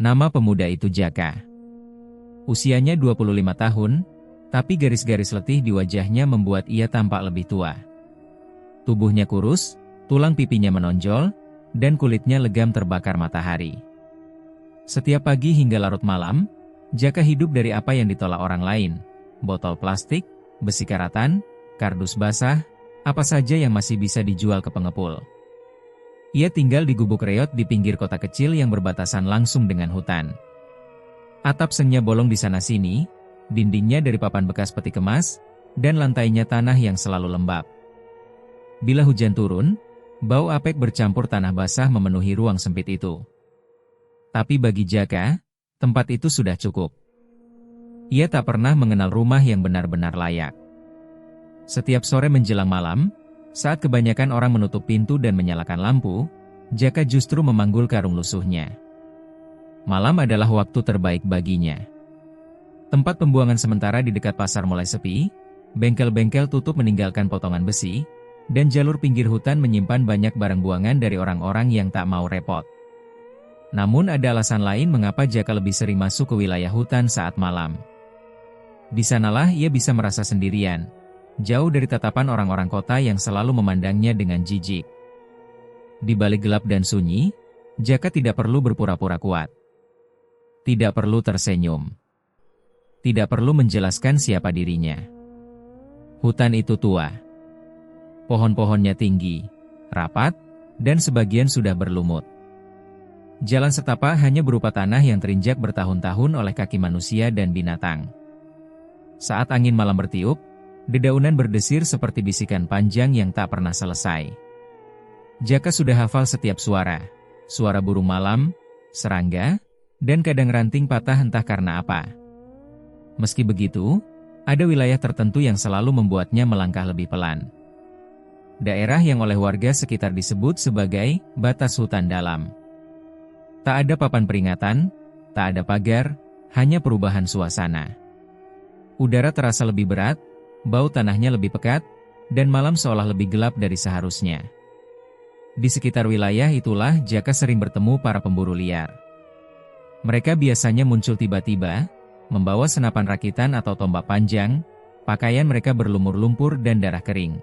Nama pemuda itu Jaka. Usianya 25 tahun, tapi garis-garis letih di wajahnya membuat ia tampak lebih tua. Tubuhnya kurus, tulang pipinya menonjol, dan kulitnya legam terbakar matahari. Setiap pagi hingga larut malam, Jaka hidup dari apa yang ditolak orang lain, botol plastik, besi karatan, kardus basah, apa saja yang masih bisa dijual ke pengepul. Ia tinggal di gubuk reot di pinggir kota kecil yang berbatasan langsung dengan hutan. Atap sengnya bolong di sana-sini, dindingnya dari papan bekas peti kemas, dan lantainya tanah yang selalu lembab. Bila hujan turun, bau apek bercampur tanah basah memenuhi ruang sempit itu. Tapi bagi Jaka, tempat itu sudah cukup. Ia tak pernah mengenal rumah yang benar-benar layak. Setiap sore menjelang malam, saat kebanyakan orang menutup pintu dan menyalakan lampu, Jaka justru memanggul karung lusuhnya. Malam adalah waktu terbaik baginya. Tempat pembuangan sementara di dekat pasar mulai sepi, bengkel-bengkel tutup meninggalkan potongan besi, dan jalur pinggir hutan menyimpan banyak barang buangan dari orang-orang yang tak mau repot. Namun ada alasan lain mengapa Jaka lebih sering masuk ke wilayah hutan saat malam. Di sanalah ia bisa merasa sendirian, jauh dari tatapan orang-orang kota yang selalu memandangnya dengan jijik. Di balik gelap dan sunyi, Jaka tidak perlu berpura-pura kuat. Tidak perlu tersenyum. Tidak perlu menjelaskan siapa dirinya. Hutan itu tua. Pohon-pohonnya tinggi, rapat, dan sebagian sudah berlumut. Jalan setapak hanya berupa tanah yang terinjak bertahun-tahun oleh kaki manusia dan binatang. Saat angin malam bertiup, dedaunan berdesir seperti bisikan panjang yang tak pernah selesai. Jaka sudah hafal setiap suara, suara burung malam, serangga, dan kadang ranting patah entah karena apa. Meski begitu, ada wilayah tertentu yang selalu membuatnya melangkah lebih pelan. Daerah yang oleh warga sekitar disebut sebagai batas hutan dalam. Tak ada papan peringatan, tak ada pagar, hanya perubahan suasana. Udara terasa lebih berat, bau tanahnya lebih pekat, dan malam seolah lebih gelap dari seharusnya. Di sekitar wilayah itulah Jaka sering bertemu para pemburu liar. Mereka biasanya muncul tiba-tiba, membawa senapan rakitan atau tombak panjang, pakaian mereka berlumur lumpur dan darah kering.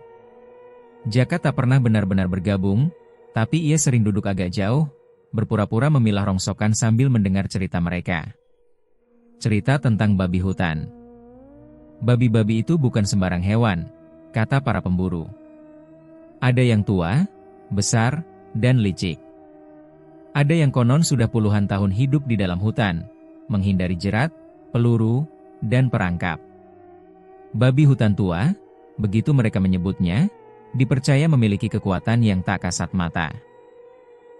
Jaka tak pernah benar-benar bergabung, tapi ia sering duduk agak jauh, berpura-pura memilah rongsokan sambil mendengar cerita mereka. Cerita tentang babi hutan. Babi-babi itu bukan sembarang hewan, kata para pemburu. Ada yang tua, besar, dan licik. Ada yang konon sudah puluhan tahun hidup di dalam hutan, menghindari jerat, peluru, dan perangkap. Babi hutan tua, begitu mereka menyebutnya, dipercaya memiliki kekuatan yang tak kasat mata.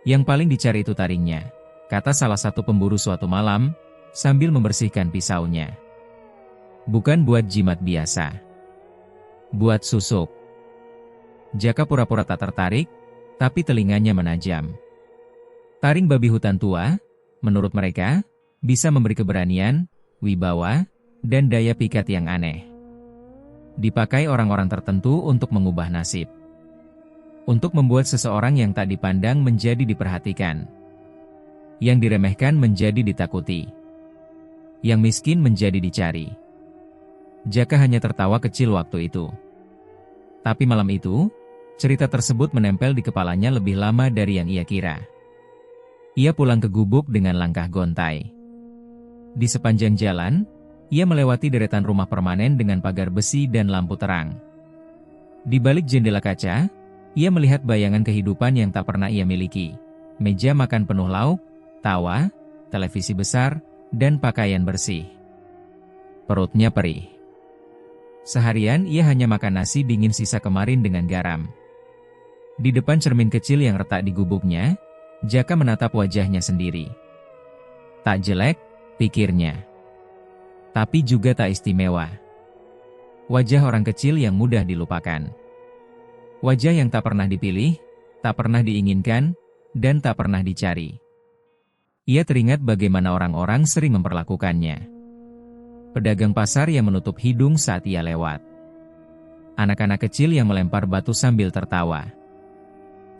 Yang paling dicari itu taringnya, kata salah satu pemburu suatu malam, sambil membersihkan pisaunya. Bukan buat jimat biasa. Buat susuk. Jaka pura-pura tak tertarik, tapi telinganya menajam. Taring babi hutan tua, menurut mereka, bisa memberi keberanian, wibawa, dan daya pikat yang aneh. Dipakai orang-orang tertentu untuk mengubah nasib. Untuk membuat seseorang yang tak dipandang menjadi diperhatikan. Yang diremehkan menjadi ditakuti. Yang miskin menjadi dicari. Jaka hanya tertawa kecil waktu itu. Tapi malam itu, cerita tersebut menempel di kepalanya lebih lama dari yang ia kira. Ia pulang ke gubuk dengan langkah gontai. Di sepanjang jalan, ia melewati deretan rumah permanen dengan pagar besi dan lampu terang. Di balik jendela kaca, ia melihat bayangan kehidupan yang tak pernah ia miliki. Meja makan penuh lauk, tawa, televisi besar, dan pakaian bersih. Perutnya perih. Seharian ia hanya makan nasi dingin sisa kemarin dengan garam. Di depan cermin kecil yang retak di gubuknya, Jaka menatap wajahnya sendiri. Tak jelek, pikirnya. Tapi juga tak istimewa. Wajah orang kecil yang mudah dilupakan. Wajah yang tak pernah dipilih, tak pernah diinginkan, dan tak pernah dicari. Ia teringat bagaimana orang-orang sering memperlakukannya. Pedagang pasar yang menutup hidung saat ia lewat. Anak-anak kecil yang melempar batu sambil tertawa.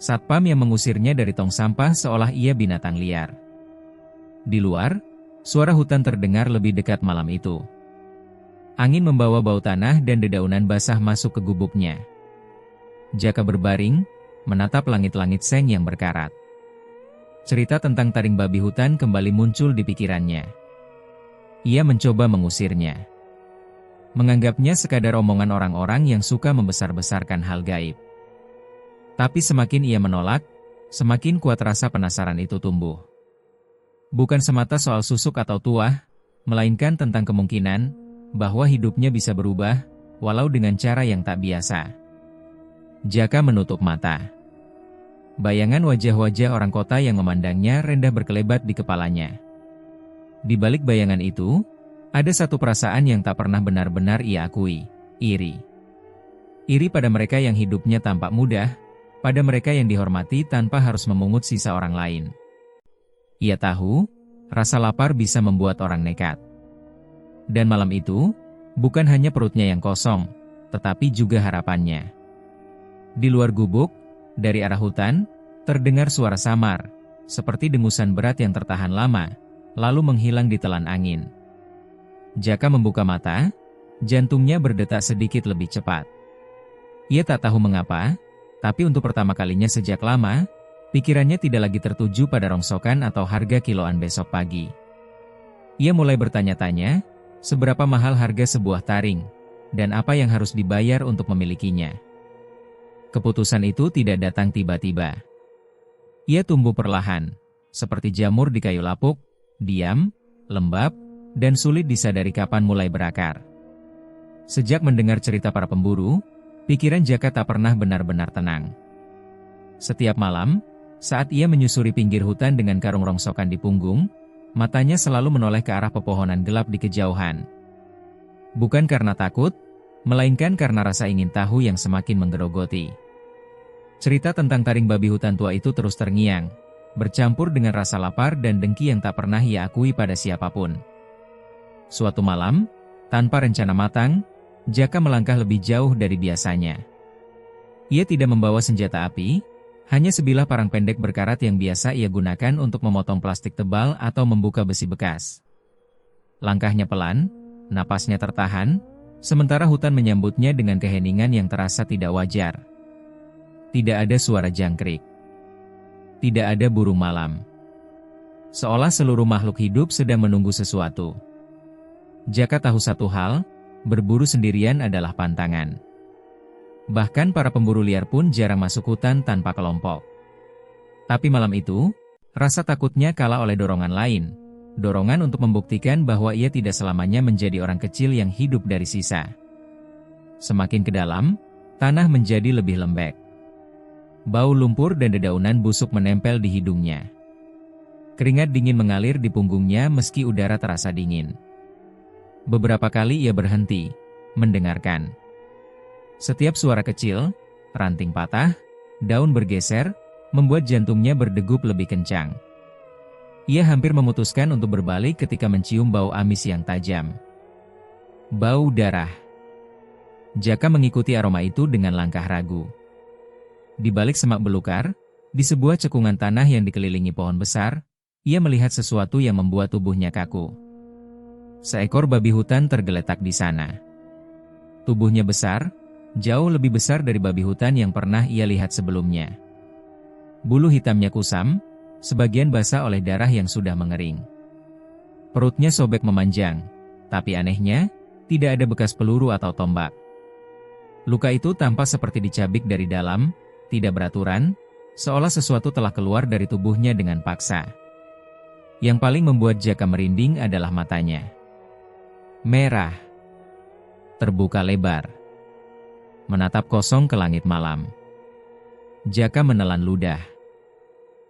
Satpam yang mengusirnya dari tong sampah seolah ia binatang liar. Di luar, suara hutan terdengar lebih dekat malam itu. Angin membawa bau tanah dan dedaunan basah masuk ke gubuknya. Jaka berbaring, menatap langit-langit seng yang berkarat. Cerita tentang taring babi hutan kembali muncul di pikirannya. Ia mencoba mengusirnya. Menganggapnya sekadar omongan orang-orang yang suka membesar-besarkan hal gaib. Tapi semakin ia menolak, semakin kuat rasa penasaran itu tumbuh. Bukan semata soal susuk atau tuah, melainkan tentang kemungkinan bahwa hidupnya bisa berubah, walau dengan cara yang tak biasa. Jaka menutup mata. Bayangan wajah-wajah orang kota yang memandangnya rendah berkelebat di kepalanya. Di balik bayangan itu, ada satu perasaan yang tak pernah benar-benar ia akui, iri. Iri pada mereka yang hidupnya tampak mudah, pada mereka yang dihormati tanpa harus memungut sisa orang lain. Ia tahu, rasa lapar bisa membuat orang nekat. Dan malam itu, bukan hanya perutnya yang kosong, tetapi juga harapannya. Di luar gubuk, dari arah hutan, terdengar suara samar, seperti dengusan berat yang tertahan lama, lalu menghilang di telan angin. Jaka membuka mata, jantungnya berdetak sedikit lebih cepat. Ia tak tahu mengapa, tapi untuk pertama kalinya sejak lama, pikirannya tidak lagi tertuju pada rongsokan atau harga kiloan besok pagi. Ia mulai bertanya-tanya, seberapa mahal harga sebuah taring, dan apa yang harus dibayar untuk memilikinya. Keputusan itu tidak datang tiba-tiba. Ia tumbuh perlahan, seperti jamur di kayu lapuk, diam, lembab, dan sulit disadari kapan mulai berakar. Sejak mendengar cerita para pemburu, pikiran Jaka tak pernah benar-benar tenang. Setiap malam, saat ia menyusuri pinggir hutan dengan karung rongsokan di punggung, matanya selalu menoleh ke arah pepohonan gelap di kejauhan. Bukan karena takut, melainkan karena rasa ingin tahu yang semakin menggerogoti. Cerita tentang taring babi hutan tua itu terus terngiang, bercampur dengan rasa lapar dan dengki yang tak pernah ia akui pada siapapun. Suatu malam, tanpa rencana matang, Jaka melangkah lebih jauh dari biasanya. Ia tidak membawa senjata api, hanya sebilah parang pendek berkarat yang biasa ia gunakan untuk memotong plastik tebal atau membuka besi bekas. Langkahnya pelan, napasnya tertahan, sementara hutan menyambutnya dengan keheningan yang terasa tidak wajar. Tidak ada suara jangkrik. Tidak ada burung malam. Seolah seluruh makhluk hidup sedang menunggu sesuatu. Jaka tahu satu hal, berburu sendirian adalah pantangan. Bahkan para pemburu liar pun jarang masuk hutan tanpa kelompok. Tapi malam itu, rasa takutnya kalah oleh dorongan lain. Dorongan untuk membuktikan bahwa ia tidak selamanya menjadi orang kecil yang hidup dari sisa. Semakin ke dalam, tanah menjadi lebih lembek. Bau lumpur dan dedaunan busuk menempel di hidungnya. Keringat dingin mengalir di punggungnya meski udara terasa dingin. Beberapa kali ia berhenti, mendengarkan. Setiap suara kecil, ranting patah, daun bergeser, membuat jantungnya berdegup lebih kencang. Ia hampir memutuskan untuk berbalik ketika mencium bau amis yang tajam. Bau darah. Jaka mengikuti aroma itu dengan langkah ragu. Di balik semak belukar, di sebuah cekungan tanah yang dikelilingi pohon besar, ia melihat sesuatu yang membuat tubuhnya kaku. Seekor babi hutan tergeletak di sana. Tubuhnya besar, jauh lebih besar dari babi hutan yang pernah ia lihat sebelumnya. Bulu hitamnya kusam, sebagian basah oleh darah yang sudah mengering. Perutnya sobek memanjang, tapi anehnya, tidak ada bekas peluru atau tombak. Luka itu tampak seperti dicabik dari dalam, tidak beraturan, seolah sesuatu telah keluar dari tubuhnya dengan paksa. Yang paling membuat Jaka merinding adalah matanya. Merah. Terbuka lebar. Menatap kosong ke langit malam. Jaka menelan ludah.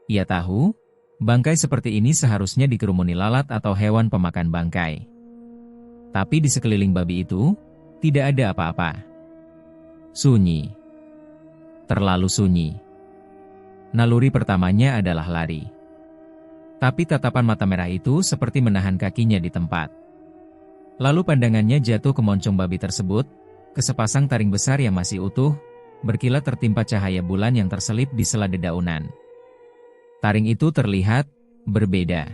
Ia tahu, bangkai seperti ini seharusnya dikerumuni lalat atau hewan pemakan bangkai. Tapi di sekeliling babi itu, tidak ada apa-apa. Sunyi. Terlalu sunyi. Naluri pertamanya adalah lari. Tapi tatapan mata merah itu seperti menahan kakinya di tempat. Lalu pandangannya jatuh ke moncong babi tersebut, ke sepasang taring besar yang masih utuh, berkilat tertimpa cahaya bulan yang terselip di sela dedaunan. Taring itu terlihat berbeda.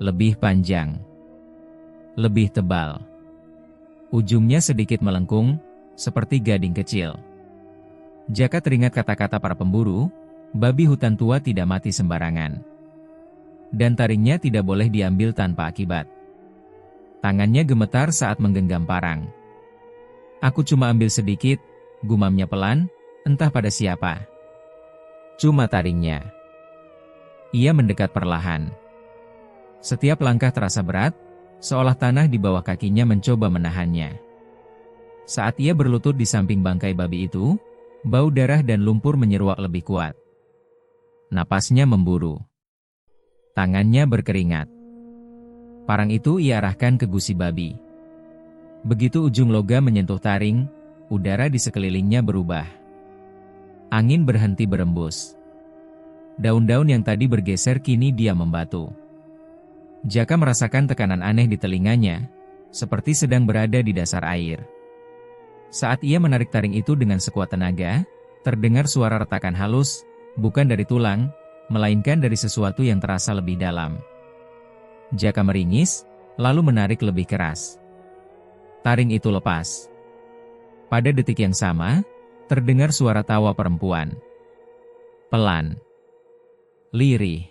lebih panjang, lebih tebal. Ujungnya sedikit melengkung, seperti gading kecil. Jaka teringat kata-kata para pemburu, babi hutan tua tidak mati sembarangan. Dan taringnya tidak boleh diambil tanpa akibat. Tangannya gemetar saat menggenggam parang. Aku cuma ambil sedikit, gumamnya pelan, entah pada siapa. Cuma taringnya. Ia mendekat perlahan. Setiap langkah terasa berat, seolah tanah di bawah kakinya mencoba menahannya. Saat ia berlutut di samping bangkai babi itu, bau darah dan lumpur menyeruak lebih kuat. Napasnya memburu. Tangannya berkeringat. Parang itu ia arahkan ke gusi babi. Begitu ujung logam menyentuh taring, udara di sekelilingnya berubah. Angin berhenti berembus. Daun-daun yang tadi bergeser kini diam membatu. Jaka merasakan tekanan aneh di telinganya, seperti sedang berada di dasar air. Saat ia menarik taring itu dengan sekuat tenaga, terdengar suara retakan halus, bukan dari tulang, melainkan dari sesuatu yang terasa lebih dalam. Jaka meringis, lalu menarik lebih keras. Taring itu lepas. Pada detik yang sama, terdengar suara tawa perempuan. Pelan. Lirih.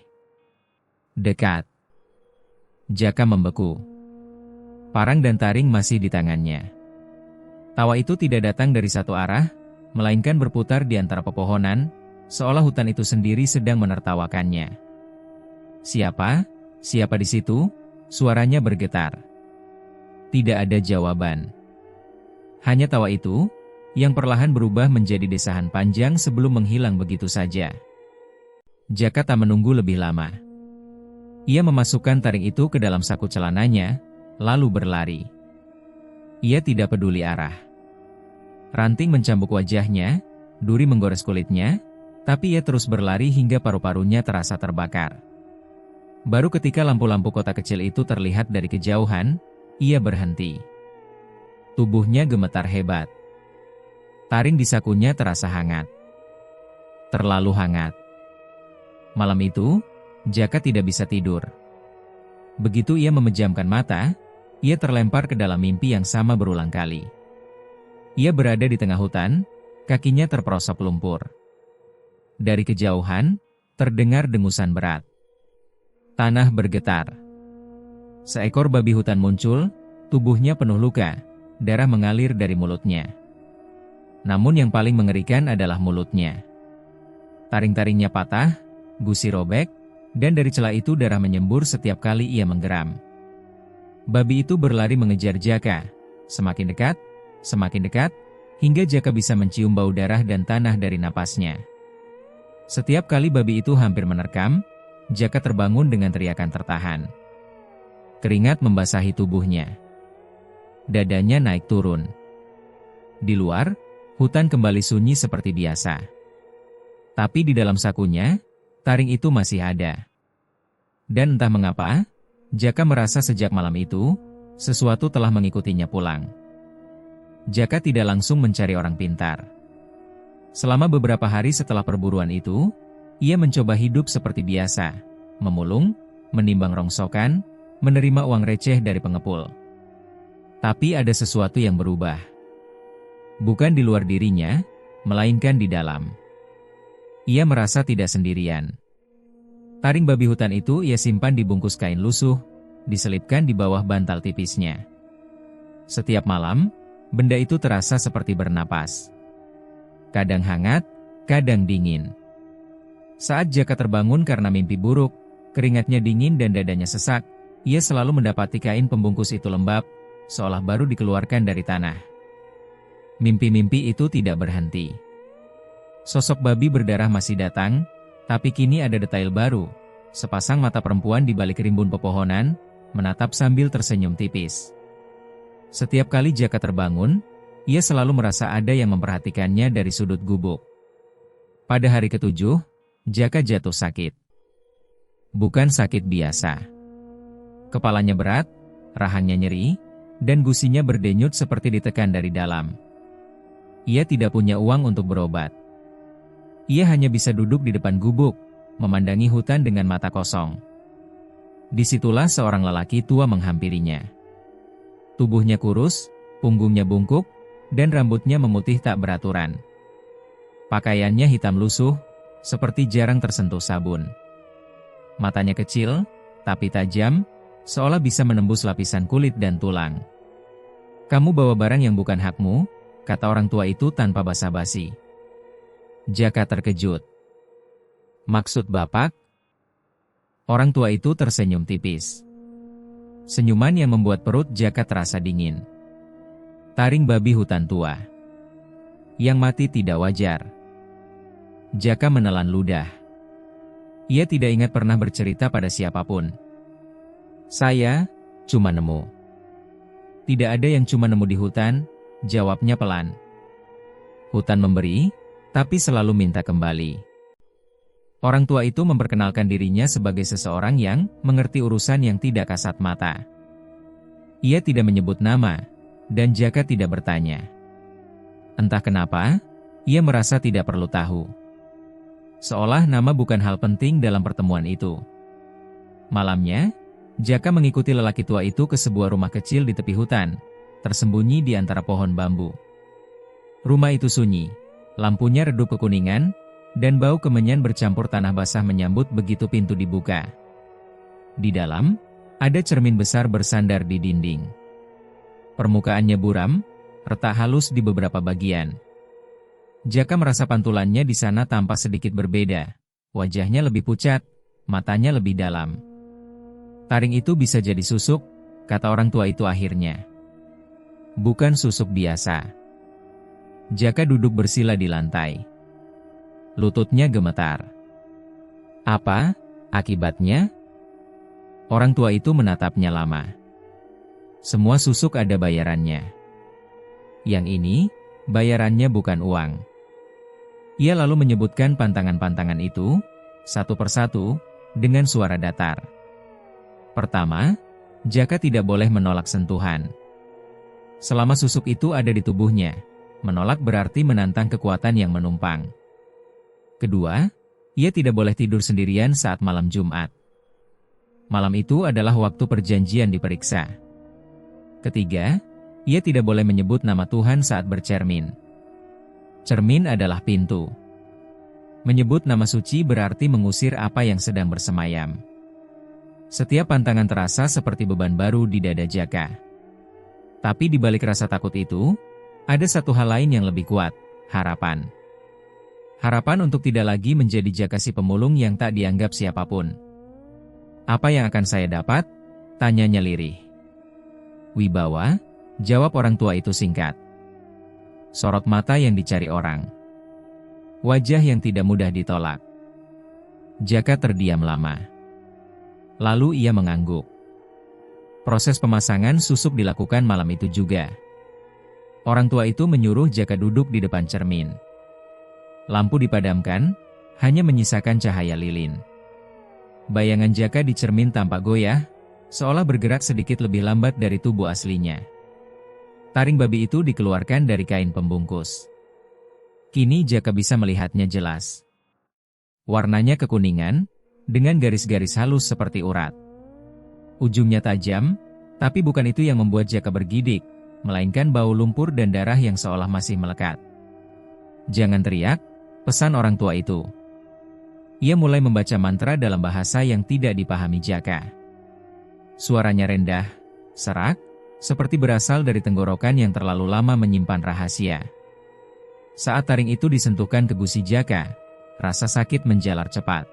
Dekat. Jaka membeku. Parang dan taring masih di tangannya. Tawa itu tidak datang dari satu arah, melainkan berputar di antara pepohonan, seolah hutan itu sendiri sedang menertawakannya. Siapa? Siapa di situ? Suaranya bergetar. Tidak ada jawaban. Hanya tawa itu, yang perlahan berubah menjadi desahan panjang sebelum menghilang begitu saja. Jaka tak menunggu lebih lama. Ia memasukkan taring itu ke dalam saku celananya, lalu berlari. Ia tidak peduli arah. Ranting mencambuk wajahnya, duri menggores kulitnya, tapi ia terus berlari hingga paru-parunya terasa terbakar. Baru ketika lampu-lampu kota kecil itu terlihat dari kejauhan, ia berhenti. Tubuhnya gemetar hebat. Taring di sakunya terasa hangat. Terlalu hangat. Malam itu, Jaka tidak bisa tidur. Begitu ia memejamkan mata, ia terlempar ke dalam mimpi yang sama berulang kali. Ia berada di tengah hutan, kakinya terperosok lumpur. Dari kejauhan, terdengar dengusan berat. Tanah bergetar. Seekor babi hutan muncul, tubuhnya penuh luka, darah mengalir dari mulutnya. Namun yang paling mengerikan adalah mulutnya. Taring-taringnya patah, gusi robek, dan dari celah itu darah menyembur setiap kali ia menggeram. Babi itu berlari mengejar Jaka, semakin dekat, hingga Jaka bisa mencium bau darah dan tanah dari napasnya. Setiap kali babi itu hampir menerkam, Jaka terbangun dengan teriakan tertahan. Keringat membasahi tubuhnya. Dadanya naik turun. Di luar, hutan kembali sunyi seperti biasa. Tapi di dalam sakunya, taring itu masih ada. Dan entah mengapa, Jaka merasa sejak malam itu, sesuatu telah mengikutinya pulang. Jaka tidak langsung mencari orang pintar. Selama beberapa hari setelah perburuan itu, ia mencoba hidup seperti biasa, memulung, menimbang rongsokan, menerima uang receh dari pengepul. Tapi ada sesuatu yang berubah. Bukan di luar dirinya, melainkan di dalam. Ia merasa tidak sendirian. Taring babi hutan itu ia simpan di bungkus kain lusuh, diselipkan di bawah bantal tipisnya. Setiap malam, benda itu terasa seperti bernapas. Kadang hangat, kadang dingin. Saat Jaka terbangun karena mimpi buruk, keringatnya dingin dan dadanya sesak, ia selalu mendapati kain pembungkus itu lembab, seolah baru dikeluarkan dari tanah. Mimpi-mimpi itu tidak berhenti. Sosok babi berdarah masih datang, tapi kini ada detail baru. Sepasang mata perempuan di balik rimbun pepohonan, menatap sambil tersenyum tipis. Setiap kali Jaka terbangun, ia selalu merasa ada yang memperhatikannya dari sudut gubuk. Pada hari ketujuh, Jaka jatuh sakit. Bukan sakit biasa. Kepalanya berat, rahangnya nyeri, dan gusinya berdenyut seperti ditekan dari dalam. Ia tidak punya uang untuk berobat. Ia hanya bisa duduk di depan gubuk, memandangi hutan dengan mata kosong. Disitulah seorang lelaki tua menghampirinya. Tubuhnya kurus, punggungnya bungkuk, dan rambutnya memutih tak beraturan. Pakaiannya hitam lusuh, seperti jarang tersentuh sabun. Matanya kecil, tapi tajam, seolah bisa menembus lapisan kulit dan tulang. "Kamu bawa barang yang bukan hakmu," kata orang tua itu tanpa basa-basi. Jaka terkejut. "Maksud Bapak?" Orang tua itu tersenyum tipis. Senyuman yang membuat perut Jaka terasa dingin. Taring babi hutan tua. Yang mati tidak wajar. Jaka menelan ludah. Ia tidak ingat pernah bercerita pada siapapun. "Saya cuma nemu." "Tidak ada yang cuma nemu di hutan," jawabnya pelan. "Hutan memberi, tapi selalu minta kembali." Orang tua itu memperkenalkan dirinya sebagai seseorang yang mengerti urusan yang tidak kasat mata. Ia tidak menyebut nama, dan Jaka tidak bertanya. Entah kenapa, ia merasa tidak perlu tahu. Seolah nama bukan hal penting dalam pertemuan itu. Malamnya, Jaka mengikuti lelaki tua itu ke sebuah rumah kecil di tepi hutan, tersembunyi di antara pohon bambu. Rumah itu sunyi, lampunya redup kekuningan, dan bau kemenyan bercampur tanah basah menyambut begitu pintu dibuka. Di dalam, ada cermin besar bersandar di dinding. Permukaannya buram, retak halus di beberapa bagian. Jaka merasa pantulannya di sana tampak sedikit berbeda. Wajahnya lebih pucat, matanya lebih dalam. "Taring itu bisa jadi susuk," kata orang tua itu akhirnya. "Bukan susuk biasa." Jaka duduk bersila di lantai. Lututnya gemetar. "Apa akibatnya?" Orang tua itu menatapnya lama. "Semua susuk ada bayarannya. Yang ini, bayarannya bukan uang." Ia lalu menyebutkan pantangan-pantangan itu, satu persatu, dengan suara datar. Pertama, Jaka tidak boleh menolak sentuhan. Selama susuk itu ada di tubuhnya, menolak berarti menantang kekuatan yang menumpang. Kedua, ia tidak boleh tidur sendirian saat malam Jumat. Malam itu adalah waktu perjanjian diperiksa. Ketiga, ia tidak boleh menyebut nama Tuhan saat bercermin. Cermin adalah pintu. Menyebut nama suci berarti mengusir apa yang sedang bersemayam. Setiap pantangan terasa seperti beban baru di dada Jaka. Tapi di balik rasa takut itu, ada satu hal lain yang lebih kuat, harapan. Harapan untuk tidak lagi menjadi Jaka si pemulung yang tak dianggap siapapun. "Apa yang akan saya dapat?" tanyanya lirih. "Wibawa," jawab orang tua itu singkat. Sorot mata yang dicari orang. Wajah yang tidak mudah ditolak. Jaka terdiam lama. Lalu ia mengangguk. Proses pemasangan susuk dilakukan malam itu juga. Orang tua itu menyuruh Jaka duduk di depan cermin. Lampu dipadamkan, hanya menyisakan cahaya lilin. Bayangan Jaka di cermin tampak goyah, seolah bergerak sedikit lebih lambat dari tubuh aslinya. Taring babi itu dikeluarkan dari kain pembungkus. Kini Jaka bisa melihatnya jelas. Warnanya kekuningan, dengan garis-garis halus seperti urat. Ujungnya tajam, tapi bukan itu yang membuat Jaka bergidik, melainkan bau lumpur dan darah yang seolah masih melekat. "Jangan teriak," pesan orang tua itu. Ia mulai membaca mantra dalam bahasa yang tidak dipahami Jaka. Suaranya rendah, serak, seperti berasal dari tenggorokan yang terlalu lama menyimpan rahasia. Saat taring itu disentuhkan ke gusi Jaka, rasa sakit menjalar cepat.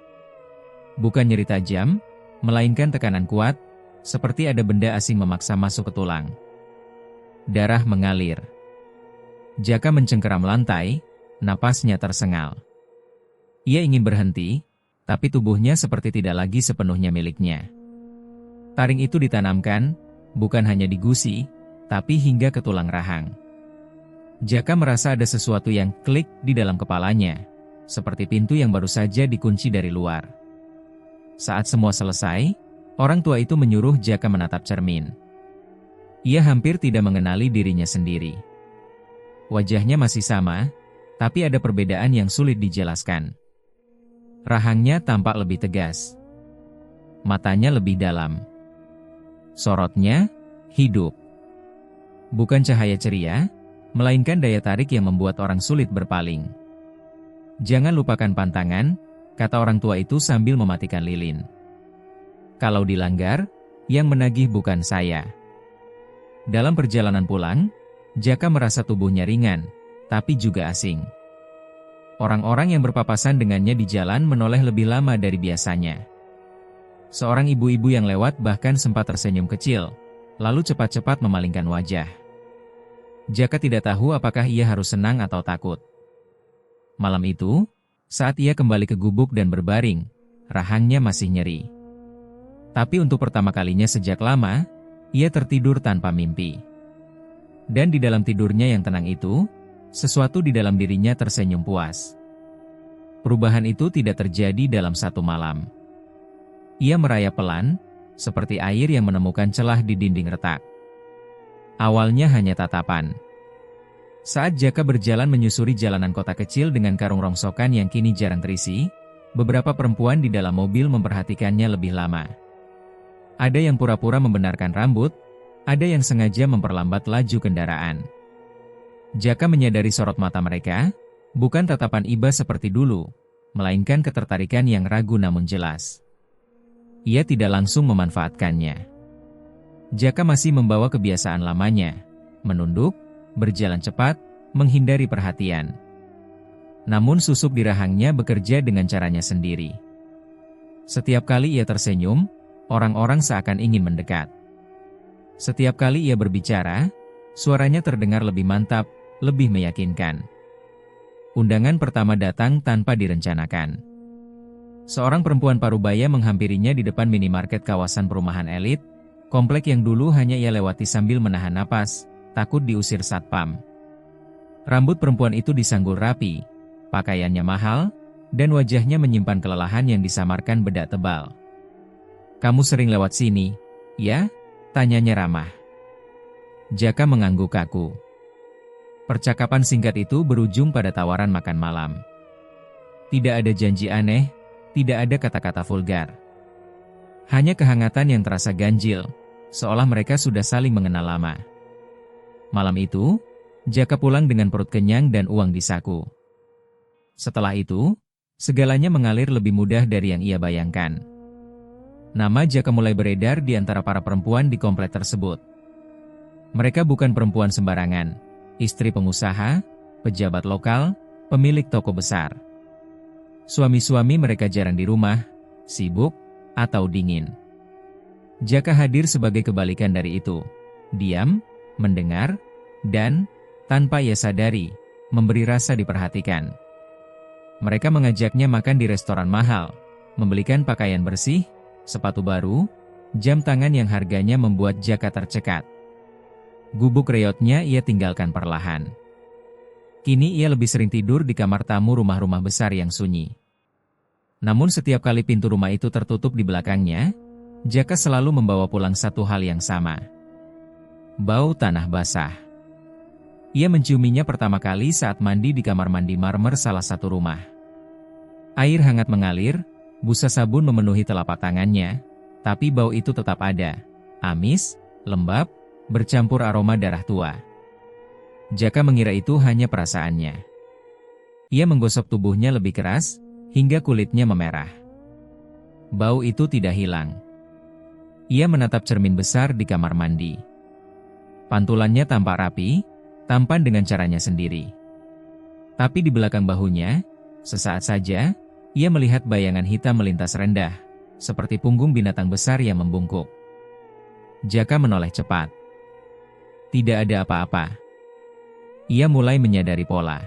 Bukan nyeri tajam, melainkan tekanan kuat, seperti ada benda asing memaksa masuk ke tulang. Darah mengalir. Jaka mencengkeram lantai, napasnya tersengal. Ia ingin berhenti, tapi tubuhnya seperti tidak lagi sepenuhnya miliknya. Taring itu ditanamkan, bukan hanya di gusi, tapi hingga ke tulang rahang. Jaka merasa ada sesuatu yang klik di dalam kepalanya, seperti pintu yang baru saja dikunci dari luar. Saat semua selesai, orang tua itu menyuruh Jaka menatap cermin. Ia hampir tidak mengenali dirinya sendiri. Wajahnya masih sama, tapi ada perbedaan yang sulit dijelaskan. Rahangnya tampak lebih tegas. matanya lebih dalam. Sorotnya, hidup. Bukan cahaya ceria, melainkan daya tarik yang membuat orang sulit berpaling. Jangan lupakan pantangan, kata orang tua itu sambil mematikan lilin. Kalau dilanggar, yang menagih bukan saya. Dalam perjalanan pulang, Jaka merasa tubuhnya ringan, tapi juga asing. Orang-orang yang berpapasan dengannya di jalan menoleh lebih lama dari biasanya. Seorang ibu-ibu yang lewat bahkan sempat tersenyum kecil, lalu cepat-cepat memalingkan wajah. Jaka tidak tahu apakah ia harus senang atau takut. Malam itu, saat ia kembali ke gubuk dan berbaring, rahangnya masih nyeri. Tapi untuk pertama kalinya sejak lama, ia tertidur tanpa mimpi. Dan di dalam tidurnya yang tenang itu, sesuatu di dalam dirinya tersenyum puas. Perubahan itu tidak terjadi dalam satu malam. Ia merayap pelan, seperti air yang menemukan celah di dinding retak. Awalnya hanya tatapan. Saat Jaka berjalan menyusuri jalanan kota kecil dengan karung rongsokan yang kini jarang terisi, beberapa perempuan di dalam mobil memperhatikannya lebih lama. Ada yang pura-pura membenarkan rambut, ada yang sengaja memperlambat laju kendaraan. Jaka menyadari sorot mata mereka, bukan tatapan iba seperti dulu, melainkan ketertarikan yang ragu namun jelas. Ia tidak langsung memanfaatkannya. Jaka masih membawa kebiasaan lamanya, menunduk, berjalan cepat, menghindari perhatian. Namun susuk di rahangnya bekerja dengan caranya sendiri. Setiap kali ia tersenyum, orang-orang seakan ingin mendekat. Setiap kali ia berbicara, suaranya terdengar lebih mantap, lebih meyakinkan. Undangan pertama datang tanpa direncanakan. Seorang perempuan parubaya menghampirinya di depan minimarket kawasan perumahan elit, komplek yang dulu hanya ia lewati sambil menahan napas, takut diusir satpam. Rambut perempuan itu disanggul rapi, pakaiannya mahal, dan wajahnya menyimpan kelelahan yang disamarkan bedak tebal. "Kamu sering lewat sini, ya?" tanyanya ramah. Jaka mengangguk kaku. Percakapan singkat itu berujung pada tawaran makan malam. Tidak ada janji aneh, tidak ada kata-kata vulgar. Hanya kehangatan yang terasa ganjil, seolah mereka sudah saling mengenal lama. Malam itu, Jaka pulang dengan perut kenyang dan uang di saku. Setelah itu, segalanya mengalir lebih mudah dari yang ia bayangkan. Nama Jaka mulai beredar di antara para perempuan di komplek tersebut. Mereka bukan perempuan sembarangan, istri pengusaha, pejabat lokal, pemilik toko besar. Suami-suami mereka jarang di rumah, sibuk, atau dingin. Jaka hadir sebagai kebalikan dari itu. Diam, mendengar, dan, tanpa ia sadari, memberi rasa diperhatikan. Mereka mengajaknya makan di restoran mahal, membelikan pakaian bersih, sepatu baru, jam tangan yang harganya membuat Jaka tercekat. Gubuk reotnya ia tinggalkan perlahan. Kini ia lebih sering tidur di kamar tamu rumah-rumah besar yang sunyi. Namun setiap kali pintu rumah itu tertutup di belakangnya, Jaka selalu membawa pulang satu hal yang sama. Bau tanah basah. Ia menciuminya pertama kali saat mandi di kamar mandi marmer salah satu rumah. Air hangat mengalir, busa sabun memenuhi telapak tangannya, tapi bau itu tetap ada. Amis, lembab, bercampur aroma darah tua. Jaka mengira itu hanya perasaannya. Ia menggosok tubuhnya lebih keras, hingga kulitnya memerah. Bau itu tidak hilang. Ia menatap cermin besar di kamar mandi. Pantulannya tampak rapi, tampan dengan caranya sendiri. Tapi di belakang bahunya, sesaat saja, ia melihat bayangan hitam melintas rendah, seperti punggung binatang besar yang membungkuk. Jaka menoleh cepat. Tidak ada apa-apa. Ia mulai menyadari pola.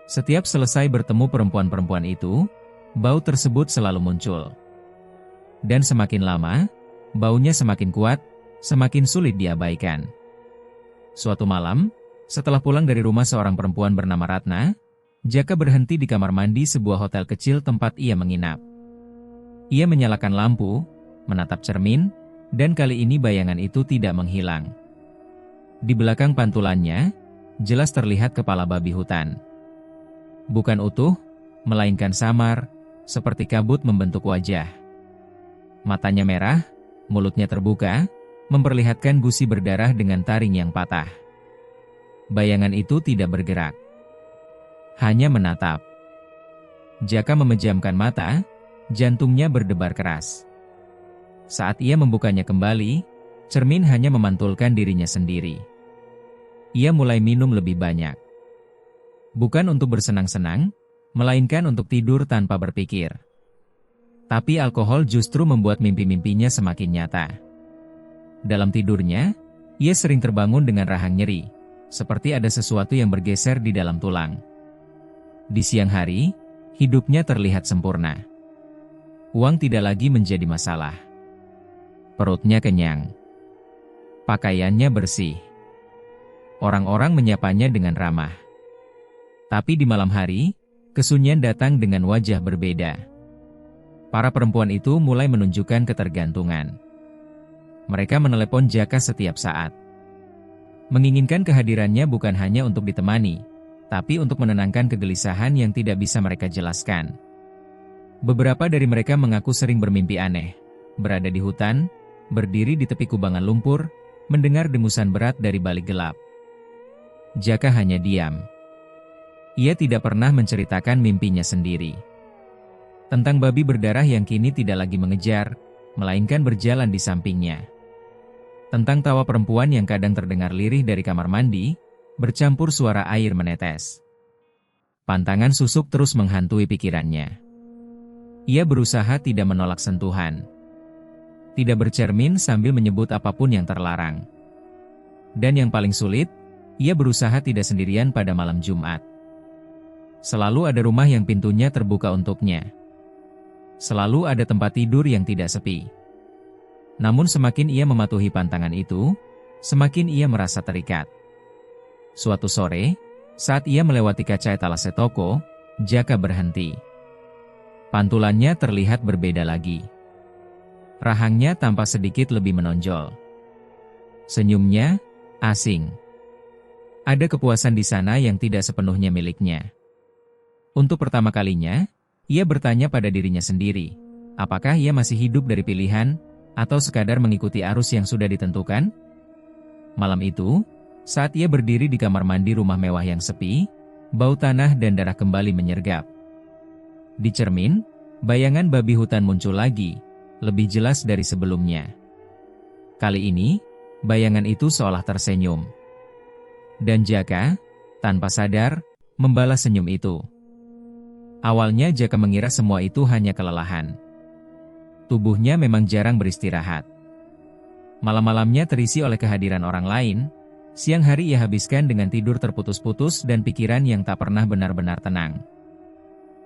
Setiap selesai bertemu perempuan-perempuan itu, bau tersebut selalu muncul. Dan semakin lama, baunya semakin kuat, semakin sulit diabaikan. Suatu malam, setelah pulang dari rumah seorang perempuan bernama Ratna, Jaka berhenti di kamar mandi sebuah hotel kecil tempat ia menginap. Ia menyalakan lampu, menatap cermin, dan kali ini bayangan itu tidak menghilang. Di belakang pantulannya, jelas terlihat kepala babi hutan. Bukan utuh, melainkan samar, seperti kabut membentuk wajah. Matanya merah, mulutnya terbuka, memperlihatkan gusi berdarah dengan taring yang patah. Bayangan itu tidak bergerak, hanya menatap. Jaka memejamkan mata, jantungnya berdebar keras. Saat ia membukanya kembali, cermin hanya memantulkan dirinya sendiri. Ia mulai minum lebih banyak. Bukan untuk bersenang-senang, melainkan untuk tidur tanpa berpikir. Tapi alkohol justru membuat mimpi-mimpinya semakin nyata. Dalam tidurnya, ia sering terbangun dengan rahang nyeri, seperti ada sesuatu yang bergeser di dalam tulang. Di siang hari, hidupnya terlihat sempurna. Uang tidak lagi menjadi masalah. Perutnya kenyang. Pakaiannya bersih. Orang-orang menyapanya dengan ramah. Tapi di malam hari, kesunyian datang dengan wajah berbeda. Para perempuan itu mulai menunjukkan ketergantungan. Mereka menelepon Jaka setiap saat. Menginginkan kehadirannya bukan hanya untuk ditemani, tapi untuk menenangkan kegelisahan yang tidak bisa mereka jelaskan. Beberapa dari mereka mengaku sering bermimpi aneh, berada di hutan, berdiri di tepi kubangan lumpur, mendengar dengusan berat dari balik gelap. Jaka hanya diam. Ia tidak pernah menceritakan mimpinya sendiri. Tentang babi berdarah yang kini tidak lagi mengejar, melainkan berjalan di sampingnya. Tentang tawa perempuan yang kadang terdengar lirih dari kamar mandi, bercampur suara air menetes. Pantangan susuk terus menghantui pikirannya. Ia berusaha tidak menolak sentuhan. Tidak bercermin sambil menyebut apapun yang terlarang. Dan yang paling sulit, ia berusaha tidak sendirian pada malam Jumat. Selalu ada rumah yang pintunya terbuka untuknya. Selalu ada tempat tidur yang tidak sepi. Namun semakin ia mematuhi pantangan itu, semakin ia merasa terikat. Suatu sore, saat ia melewati kaca etalase toko, Jaka berhenti. Pantulannya terlihat berbeda lagi. Rahangnya tampak sedikit lebih menonjol. Senyumnya asing. Ada kepuasan di sana yang tidak sepenuhnya miliknya. Untuk pertama kalinya, ia bertanya pada dirinya sendiri, apakah ia masih hidup dari pilihan, atau sekadar mengikuti arus yang sudah ditentukan? Malam itu, saat ia berdiri di kamar mandi rumah mewah yang sepi, bau tanah dan darah kembali menyergap. Di cermin, bayangan babi hutan muncul lagi, lebih jelas dari sebelumnya. Kali ini, bayangan itu seolah tersenyum. Dan Jaka, tanpa sadar, membalas senyum itu. Awalnya Jaka mengira semua itu hanya kelelahan. Tubuhnya memang jarang beristirahat. Malam-malamnya terisi oleh kehadiran orang lain, siang hari ia habiskan dengan tidur terputus-putus dan pikiran yang tak pernah benar-benar tenang.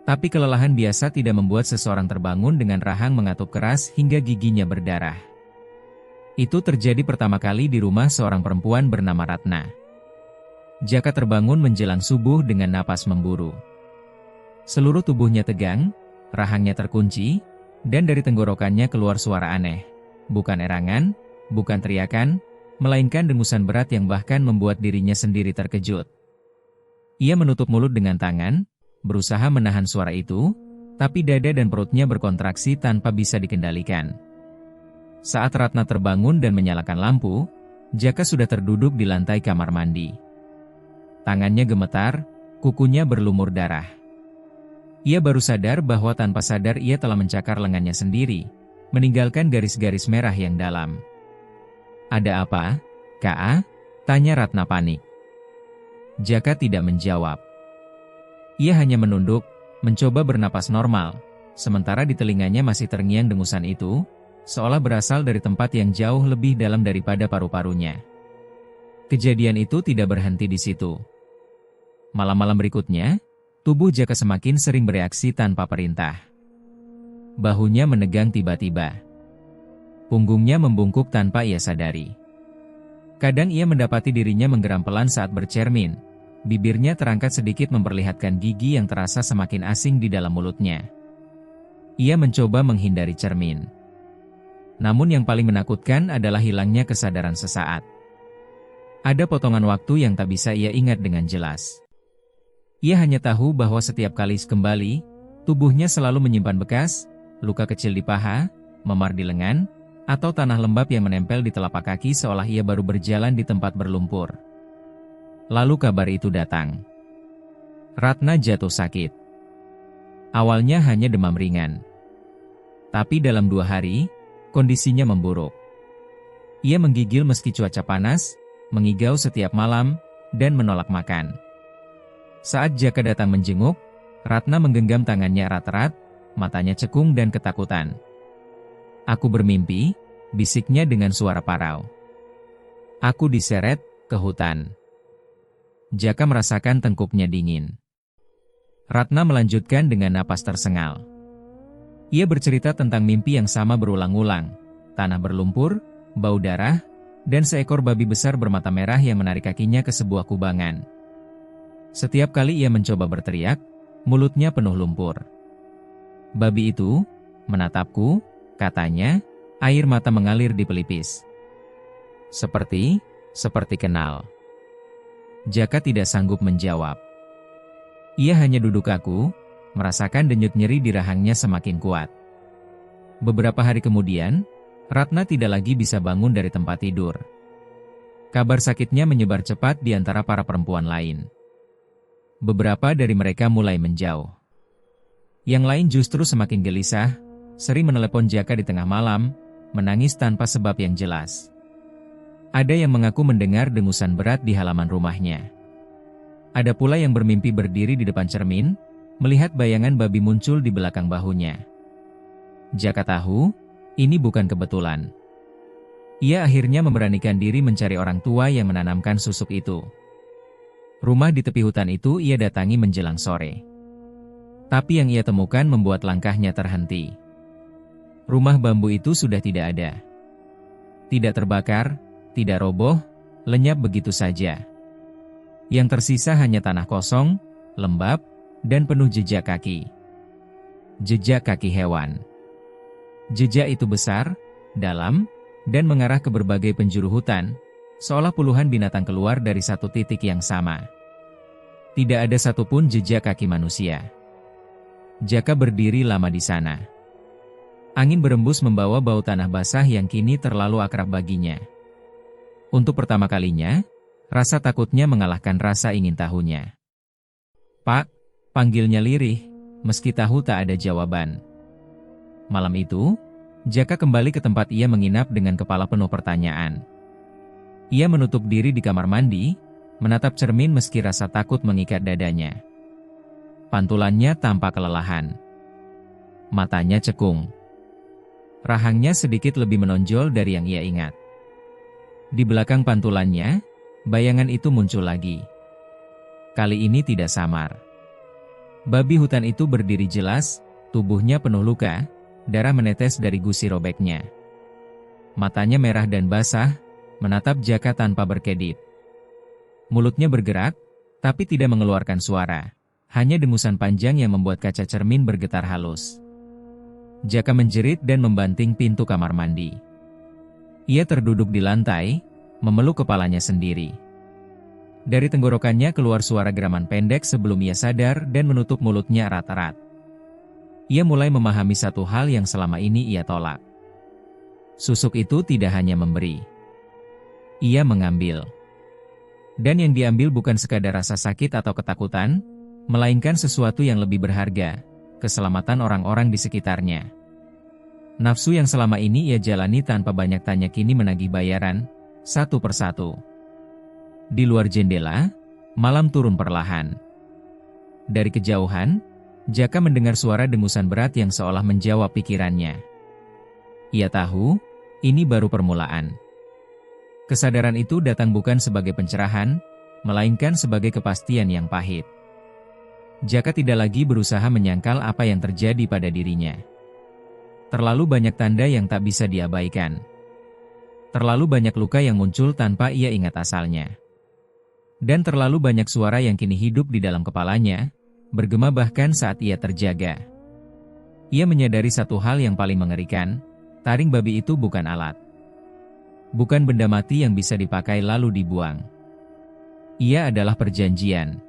Tapi kelelahan biasa tidak membuat seseorang terbangun dengan rahang mengatup keras hingga giginya berdarah. Itu terjadi pertama kali di rumah seorang perempuan bernama Ratna. Jaka terbangun menjelang subuh dengan napas memburu. Seluruh tubuhnya tegang, rahangnya terkunci, dan dari tenggorokannya keluar suara aneh. Bukan erangan, bukan teriakan, melainkan dengusan berat yang bahkan membuat dirinya sendiri terkejut. Ia menutup mulut dengan tangan, berusaha menahan suara itu, tapi dada dan perutnya berkontraksi tanpa bisa dikendalikan. Saat Ratna terbangun dan menyalakan lampu, Jaka sudah terduduk di lantai kamar mandi. Tangannya gemetar, kukunya berlumur darah. Ia baru sadar bahwa tanpa sadar ia telah mencakar lengannya sendiri, meninggalkan garis-garis merah yang dalam. "Ada apa, Ka?" tanya Ratna panik. Jaka tidak menjawab. Ia hanya menunduk, mencoba bernapas normal, sementara di telinganya masih terngiang dengusan itu, seolah berasal dari tempat yang jauh lebih dalam daripada paru-parunya. Kejadian itu tidak berhenti di situ. Malam-malam berikutnya, tubuh Jaka semakin sering bereaksi tanpa perintah. Bahunya menegang tiba-tiba. Punggungnya membungkuk tanpa ia sadari. Kadang ia mendapati dirinya menggeram pelan saat bercermin. Bibirnya terangkat sedikit memperlihatkan gigi yang terasa semakin asing di dalam mulutnya. Ia mencoba menghindari cermin. Namun yang paling menakutkan adalah hilangnya kesadaran sesaat. Ada potongan waktu yang tak bisa ia ingat dengan jelas. Ia hanya tahu bahwa setiap kali kembali, tubuhnya selalu menyimpan bekas, luka kecil di paha, memar di lengan, atau tanah lembab yang menempel di telapak kaki seolah ia baru berjalan di tempat berlumpur. Lalu kabar itu datang. Ratna jatuh sakit. Awalnya hanya demam ringan. Tapi dalam 2 hari, kondisinya memburuk. Ia menggigil meski cuaca panas, mengigau setiap malam, dan menolak makan. Saat Jaka datang menjenguk, Ratna menggenggam tangannya erat-erat, matanya cekung dan ketakutan. "Aku bermimpi," bisiknya dengan suara parau. "Aku diseret ke hutan." Jaka merasakan tengkuknya dingin. Ratna melanjutkan dengan napas tersengal. Ia bercerita tentang mimpi yang sama berulang-ulang, tanah berlumpur, bau darah, dan seekor babi besar bermata merah yang menarik kakinya ke sebuah kubangan. Setiap kali ia mencoba berteriak, mulutnya penuh lumpur. "Babi itu menatapku," katanya, air mata mengalir di pelipis. Seperti kenal." Jaka tidak sanggup menjawab. Ia hanya duduk kaku, merasakan denyut nyeri di rahangnya semakin kuat. Beberapa hari kemudian, Ratna tidak lagi bisa bangun dari tempat tidur. Kabar sakitnya menyebar cepat di antara para perempuan lain. Beberapa dari mereka mulai menjauh. Yang lain justru semakin gelisah, sering menelepon Jaka di tengah malam, menangis tanpa sebab yang jelas. Ada yang mengaku mendengar dengusan berat di halaman rumahnya. Ada pula yang bermimpi berdiri di depan cermin, melihat bayangan babi muncul di belakang bahunya. Jaka tahu, ini bukan kebetulan. Ia akhirnya memberanikan diri mencari orang tua yang menanamkan susuk itu. Rumah di tepi hutan itu ia datangi menjelang sore. Tapi yang ia temukan membuat langkahnya terhenti. Rumah bambu itu sudah tidak ada. Tidak terbakar, tidak roboh, lenyap begitu saja. Yang tersisa hanya tanah kosong, lembab, dan penuh jejak kaki. Jejak kaki hewan. Jejak itu besar, dalam, dan mengarah ke berbagai penjuru hutan, seolah puluhan binatang keluar dari satu titik yang sama. Tidak ada satupun jejak kaki manusia. Jaka berdiri lama di sana. Angin berembus membawa bau tanah basah yang kini terlalu akrab baginya. Untuk pertama kalinya, rasa takutnya mengalahkan rasa ingin tahunya. "Pak," panggilnya lirih, meski tahu tak ada jawaban. Malam itu, Jaka kembali ke tempat ia menginap dengan kepala penuh pertanyaan. Ia menutup diri di kamar mandi, menatap cermin meski rasa takut mengikat dadanya. Pantulannya tampak kelelahan. Matanya cekung. Rahangnya sedikit lebih menonjol dari yang ia ingat. Di belakang pantulannya, bayangan itu muncul lagi. Kali ini tidak samar. Babi hutan itu berdiri jelas, tubuhnya penuh luka, darah menetes dari gusi robeknya. Matanya merah dan basah, menatap Jaka tanpa berkedip. Mulutnya bergerak, tapi tidak mengeluarkan suara. Hanya dengusan panjang yang membuat kaca cermin bergetar halus. Jaka menjerit dan membanting pintu kamar mandi. Ia terduduk di lantai, memeluk kepalanya sendiri. Dari tenggorokannya keluar suara geraman pendek sebelum ia sadar dan menutup mulutnya erat-erat. Ia mulai memahami satu hal yang selama ini ia tolak. Susuk itu tidak hanya memberi. Ia mengambil. Dan yang diambil bukan sekadar rasa sakit atau ketakutan, melainkan sesuatu yang lebih berharga, keselamatan orang-orang di sekitarnya. Nafsu yang selama ini ia jalani tanpa banyak tanya kini menagih bayaran, satu persatu. Di luar jendela, malam turun perlahan. Dari kejauhan, Jaka mendengar suara dengusan berat yang seolah menjawab pikirannya. Ia tahu, ini baru permulaan. Kesadaran itu datang bukan sebagai pencerahan, melainkan sebagai kepastian yang pahit. Jaka tidak lagi berusaha menyangkal apa yang terjadi pada dirinya. Terlalu banyak tanda yang tak bisa diabaikan. Terlalu banyak luka yang muncul tanpa ia ingat asalnya. Dan terlalu banyak suara yang kini hidup di dalam kepalanya, bergema bahkan saat ia terjaga. Ia menyadari satu hal yang paling mengerikan, taring babi itu bukan alat. Bukan benda mati yang bisa dipakai lalu dibuang. Ia adalah perjanjian.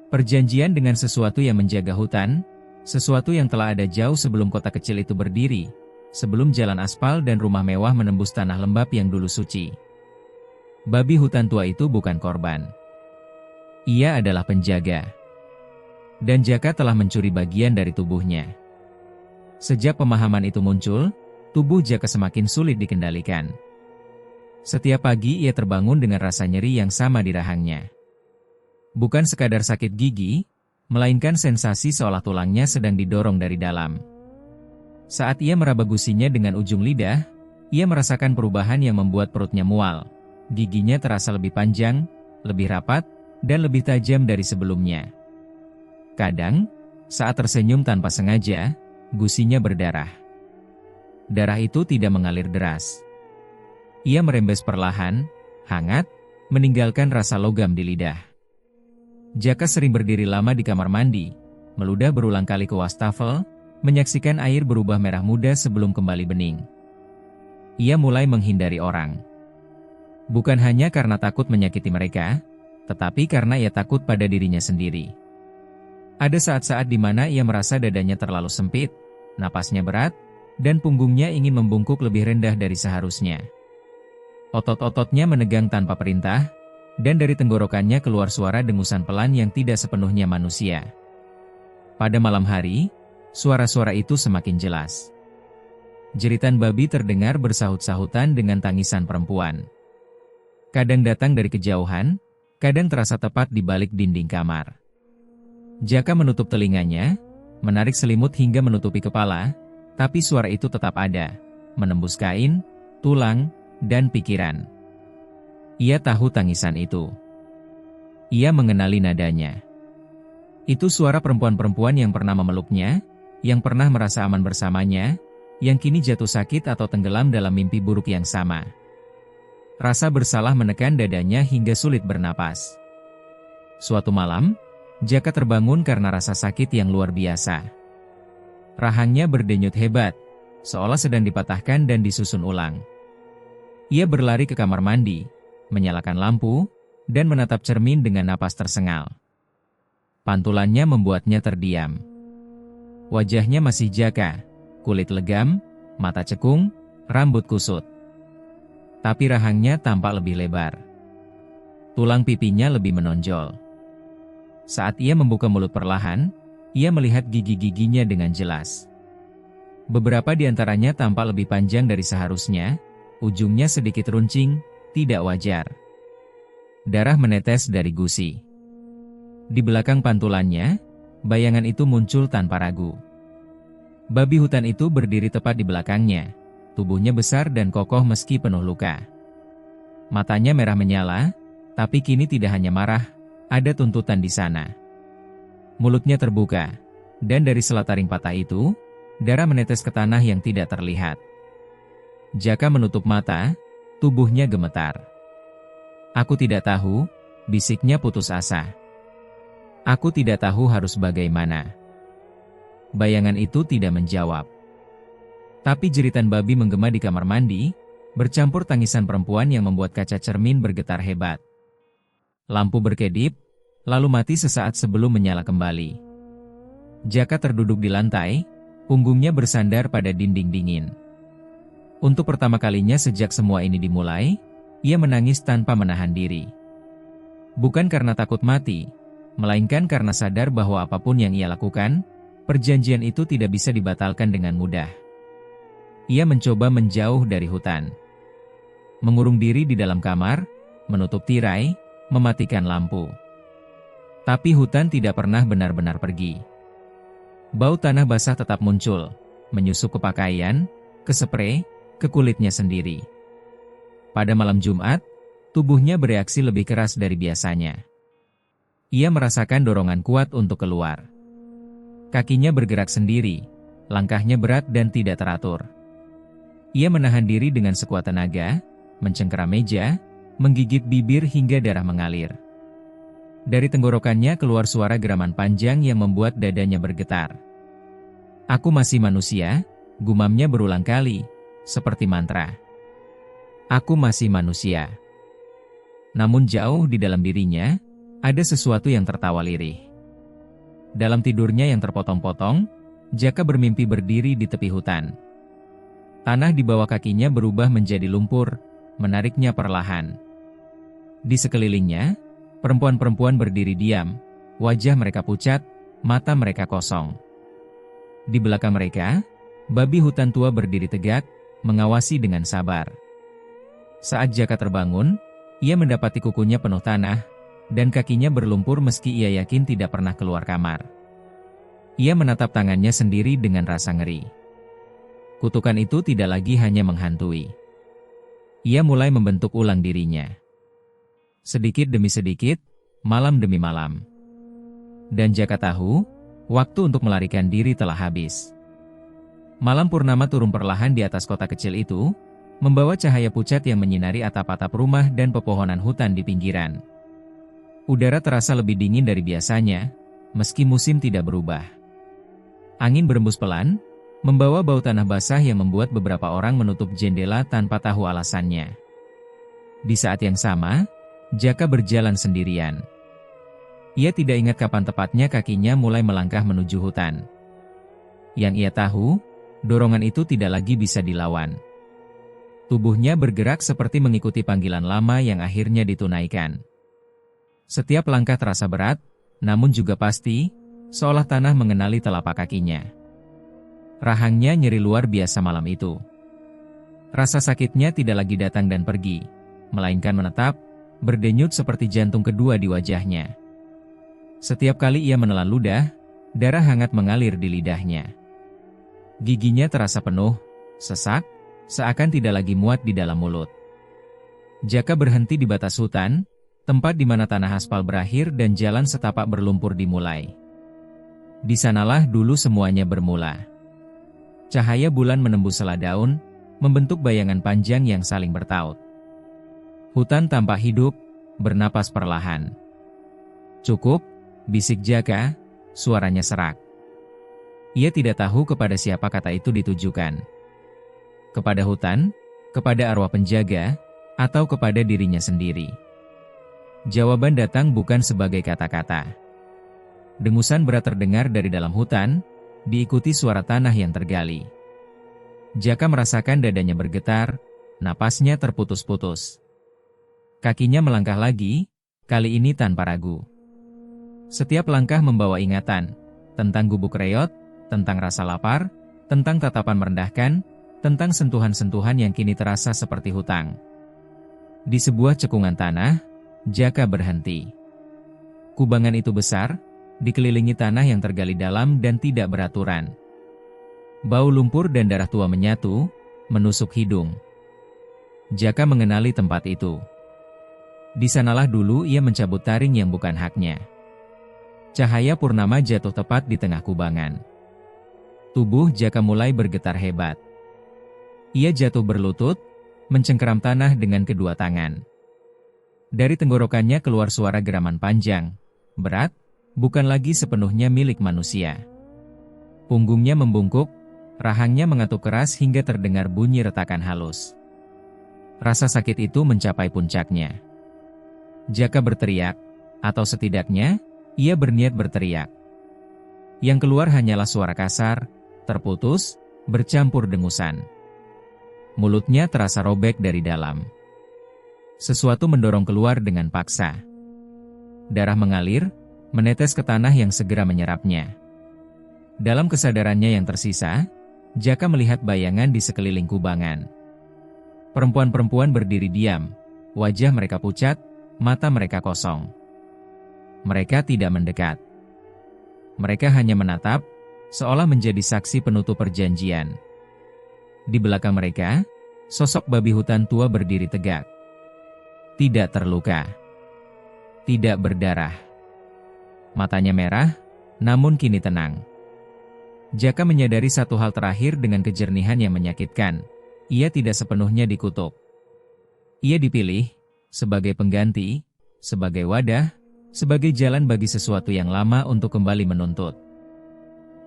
Perjanjian dengan sesuatu yang menjaga hutan, sesuatu yang telah ada jauh sebelum kota kecil itu berdiri, sebelum jalan aspal dan rumah mewah menembus tanah lembab yang dulu suci. Babi hutan tua itu bukan korban. Ia adalah penjaga. Dan Jaka telah mencuri bagian dari tubuhnya. Sejak pemahaman itu muncul, tubuh Jaka semakin sulit dikendalikan. Setiap pagi ia terbangun dengan rasa nyeri yang sama di rahangnya. Bukan sekadar sakit gigi, melainkan sensasi seolah tulangnya sedang didorong dari dalam. Saat ia meraba gusinya dengan ujung lidah, ia merasakan perubahan yang membuat perutnya mual. Giginya terasa lebih panjang, lebih rapat, dan lebih tajam dari sebelumnya. Kadang, saat tersenyum tanpa sengaja, gusinya berdarah. Darah itu tidak mengalir deras. Ia merembes perlahan, hangat, meninggalkan rasa logam di lidah. Jaka sering berdiri lama di kamar mandi, meludah berulang kali ke wastafel, menyaksikan air berubah merah muda sebelum kembali bening. Ia mulai menghindari orang. Bukan hanya karena takut menyakiti mereka, tetapi karena ia takut pada dirinya sendiri. Ada saat-saat di mana ia merasa dadanya terlalu sempit, napasnya berat, dan punggungnya ingin membungkuk lebih rendah dari seharusnya. Otot-ototnya menegang tanpa perintah, dan dari tenggorokannya keluar suara dengusan pelan yang tidak sepenuhnya manusia. Pada malam hari, suara-suara itu semakin jelas. Jeritan babi terdengar bersahut-sahutan dengan tangisan perempuan. Kadang datang dari kejauhan, kadang terasa tepat di balik dinding kamar. Jaka menutup telinganya, menarik selimut hingga menutupi kepala, tapi suara itu tetap ada, menembus kain, tulang, dan pikiran. Ia tahu tangisan itu. Ia mengenali nadanya. Itu suara perempuan-perempuan yang pernah memeluknya, yang pernah merasa aman bersamanya, yang kini jatuh sakit atau tenggelam dalam mimpi buruk yang sama. Rasa bersalah menekan dadanya hingga sulit bernapas. Suatu malam, Jaka terbangun karena rasa sakit yang luar biasa. Rahangnya berdenyut hebat, seolah sedang dipatahkan dan disusun ulang. Ia berlari ke kamar mandi, menyalakan lampu, dan menatap cermin dengan napas tersengal. Pantulannya membuatnya terdiam. Wajahnya masih Jaka, kulit legam, mata cekung, rambut kusut. Tapi rahangnya tampak lebih lebar. Tulang pipinya lebih menonjol. Saat ia membuka mulut perlahan, ia melihat gigi-giginya dengan jelas. Beberapa di antaranya tampak lebih panjang dari seharusnya, ujungnya sedikit runcing, tidak wajar. Darah menetes dari gusi. Di belakang pantulannya, bayangan itu muncul tanpa ragu. Babi hutan itu berdiri tepat di belakangnya, tubuhnya besar dan kokoh meski penuh luka. Matanya merah menyala, tapi kini tidak hanya marah, ada tuntutan di sana. Mulutnya terbuka, dan dari sela taring patah itu, darah menetes ke tanah yang tidak terlihat. Jaka menutup mata, tubuhnya gemetar. "Aku tidak tahu," bisiknya putus asa. "Aku tidak tahu harus bagaimana." Bayangan itu tidak menjawab. Tapi jeritan babi menggema di kamar mandi, bercampur tangisan perempuan yang membuat kaca cermin bergetar hebat. Lampu berkedip, lalu mati sesaat sebelum menyala kembali. Jaka terduduk di lantai, punggungnya bersandar pada dinding dingin. Untuk pertama kalinya sejak semua ini dimulai, ia menangis tanpa menahan diri. Bukan karena takut mati, melainkan karena sadar bahwa apapun yang ia lakukan, perjanjian itu tidak bisa dibatalkan dengan mudah. Ia mencoba menjauh dari hutan. Mengurung diri di dalam kamar, menutup tirai, mematikan lampu. Tapi hutan tidak pernah benar-benar pergi. Bau tanah basah tetap muncul, menyusup ke pakaian, ke spray, ke kulitnya sendiri. Pada malam Jumat, tubuhnya bereaksi lebih keras dari biasanya. Ia merasakan dorongan kuat untuk keluar. Kakinya bergerak sendiri, langkahnya berat dan tidak teratur. Ia menahan diri dengan sekuat tenaga, mencengkeram meja, menggigit bibir hingga darah mengalir. Dari tenggorokannya keluar suara geraman panjang yang membuat dadanya bergetar. "Aku masih manusia," gumamnya berulang kali, seperti mantra. "Aku masih manusia." Namun jauh di dalam dirinya, ada sesuatu yang tertawa lirih. Dalam tidurnya yang terpotong-potong, Jaka bermimpi berdiri di tepi hutan. Tanah di bawah kakinya berubah menjadi lumpur, menariknya perlahan. Di sekelilingnya, perempuan-perempuan berdiri diam, wajah mereka pucat, mata mereka kosong. Di belakang mereka, babi hutan tua berdiri tegak, mengawasi dengan sabar. Saat Jaka terbangun, ia mendapati kukunya penuh tanah, dan kakinya berlumpur meski ia yakin tidak pernah keluar kamar. Ia menatap tangannya sendiri dengan rasa ngeri. Kutukan itu tidak lagi hanya menghantui. Ia mulai membentuk ulang dirinya. Sedikit demi sedikit, malam demi malam. Dan Jaka tahu, waktu untuk melarikan diri telah habis. Malam purnama turun perlahan di atas kota kecil itu, membawa cahaya pucat yang menyinari atap-atap rumah dan pepohonan hutan di pinggiran. Udara terasa lebih dingin dari biasanya, meski musim tidak berubah. Angin berembus pelan, membawa bau tanah basah yang membuat beberapa orang menutup jendela tanpa tahu alasannya. Di saat yang sama, Jaka berjalan sendirian. Ia tidak ingat kapan tepatnya kakinya mulai melangkah menuju hutan. Yang ia tahu, dorongan itu tidak lagi bisa dilawan. Tubuhnya bergerak seperti mengikuti panggilan lama yang akhirnya ditunaikan. Setiap langkah terasa berat, namun juga pasti, seolah tanah mengenali telapak kakinya. Rahangnya nyeri luar biasa malam itu. Rasa sakitnya tidak lagi datang dan pergi, melainkan menetap, berdenyut seperti jantung kedua di wajahnya. Setiap kali ia menelan ludah, darah hangat mengalir di lidahnya. Giginya terasa penuh, sesak, seakan tidak lagi muat di dalam mulut. Jaka berhenti di batas hutan, tempat di mana tanah aspal berakhir dan jalan setapak berlumpur dimulai. Di sanalah dulu semuanya bermula. Cahaya bulan menembus sela daun, membentuk bayangan panjang yang saling bertaut. Hutan tampak hidup, bernapas perlahan. "Cukup," bisik Jaka, suaranya serak. Ia tidak tahu kepada siapa kata itu ditujukan. Kepada hutan, kepada arwah penjaga, atau kepada dirinya sendiri. Jawaban datang bukan sebagai kata-kata. Dengusan berat terdengar dari dalam hutan, diikuti suara tanah yang tergali. Jaka merasakan dadanya bergetar, napasnya terputus-putus. Kakinya melangkah lagi, kali ini tanpa ragu. Setiap langkah membawa ingatan, tentang gubuk reot, tentang rasa lapar, tentang tatapan merendahkan, tentang sentuhan-sentuhan yang kini terasa seperti hutang. Di sebuah cekungan tanah, Jaka berhenti. Kubangan itu besar, dikelilingi tanah yang tergali dalam dan tidak beraturan. Bau lumpur dan darah tua menyatu, menusuk hidung. Jaka mengenali tempat itu. Di sanalah dulu ia mencabut taring yang bukan haknya. Cahaya purnama jatuh tepat di tengah kubangan. Tubuh Jaka mulai bergetar hebat. Ia jatuh berlutut, mencengkeram tanah dengan kedua tangan. Dari tenggorokannya keluar suara geraman panjang, berat, bukan lagi sepenuhnya milik manusia. Punggungnya membungkuk, rahangnya mengatuk keras hingga terdengar bunyi retakan halus. Rasa sakit itu mencapai puncaknya. Jaka berteriak, atau setidaknya, ia berniat berteriak. Yang keluar hanyalah suara kasar, terputus, bercampur dengusan. Mulutnya terasa robek dari dalam. Sesuatu mendorong keluar dengan paksa. Darah mengalir, menetes ke tanah yang segera menyerapnya. Dalam kesadarannya yang tersisa, Jaka melihat bayangan di sekeliling kubangan. Perempuan-perempuan berdiri diam, wajah mereka pucat, mata mereka kosong. Mereka tidak mendekat. Mereka hanya menatap, seolah menjadi saksi penutup perjanjian. Di belakang mereka, sosok babi hutan tua berdiri tegak. Tidak terluka. Tidak berdarah. Matanya merah, namun kini tenang. Jaka menyadari satu hal terakhir dengan kejernihan yang menyakitkan. Ia tidak sepenuhnya dikutuk. Ia dipilih, sebagai pengganti, sebagai wadah, sebagai jalan bagi sesuatu yang lama untuk kembali menuntut.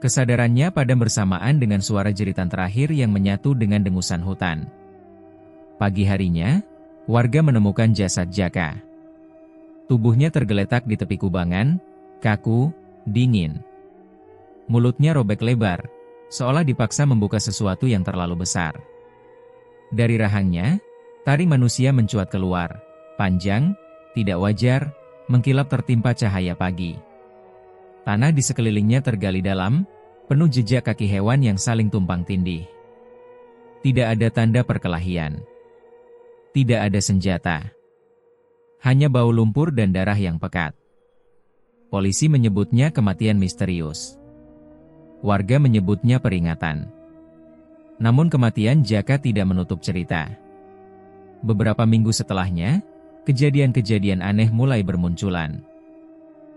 Kesadarannya padam bersamaan dengan suara jeritan terakhir yang menyatu dengan dengusan hutan. Pagi harinya, warga menemukan jasad Jaka. Tubuhnya tergeletak di tepi kubangan, kaku, dingin. Mulutnya robek lebar, seolah dipaksa membuka sesuatu yang terlalu besar. Dari rahangnya, taring manusia mencuat keluar, panjang, tidak wajar, mengkilap tertimpa cahaya pagi. Tanah di sekelilingnya tergali dalam, penuh jejak kaki hewan yang saling tumpang tindih. Tidak ada tanda perkelahian. Tidak ada senjata. Hanya bau lumpur dan darah yang pekat. Polisi menyebutnya kematian misterius. Warga menyebutnya peringatan. Namun kematian Jaka tidak menutup cerita. Beberapa minggu setelahnya, kejadian-kejadian aneh mulai bermunculan.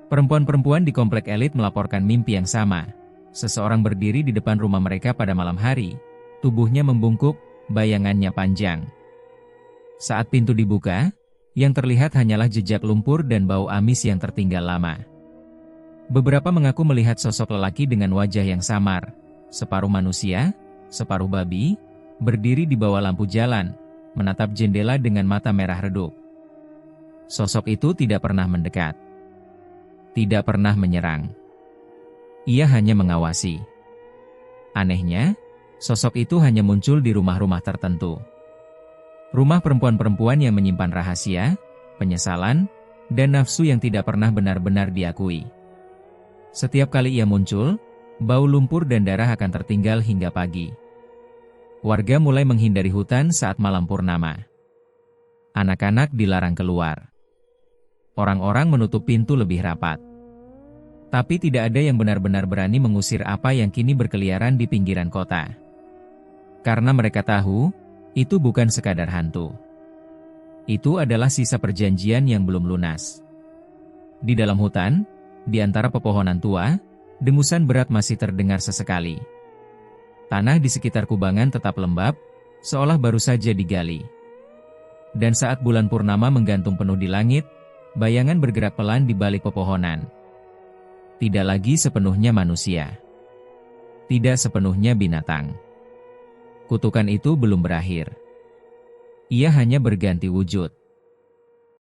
Perempuan-perempuan di komplek elit melaporkan mimpi yang sama. Seseorang berdiri di depan rumah mereka pada malam hari. Tubuhnya membungkuk, bayangannya panjang. Saat pintu dibuka, yang terlihat hanyalah jejak lumpur dan bau amis yang tertinggal lama. Beberapa mengaku melihat sosok lelaki dengan wajah yang samar, separuh manusia, separuh babi, berdiri di bawah lampu jalan, menatap jendela dengan mata merah redup. Sosok itu tidak pernah mendekat. Tidak pernah menyerang. Ia hanya mengawasi. Anehnya, sosok itu hanya muncul di rumah-rumah tertentu. Rumah perempuan-perempuan yang menyimpan rahasia, penyesalan, dan nafsu yang tidak pernah benar-benar diakui. Setiap kali ia muncul, bau lumpur dan darah akan tertinggal hingga pagi. Warga mulai menghindari hutan saat malam purnama. Anak-anak dilarang keluar. Orang-orang menutup pintu lebih rapat. Tapi tidak ada yang benar-benar berani mengusir apa yang kini berkeliaran di pinggiran kota. Karena mereka tahu, itu bukan sekadar hantu. Itu adalah sisa perjanjian yang belum lunas. Di dalam hutan, di antara pepohonan tua, dengusan berat masih terdengar sesekali. Tanah di sekitar kubangan tetap lembab, seolah baru saja digali. Dan saat bulan purnama menggantung penuh di langit, bayangan bergerak pelan di balik pepohonan. Tidak lagi sepenuhnya manusia. Tidak sepenuhnya binatang. Kutukan itu belum berakhir. Ia hanya berganti wujud.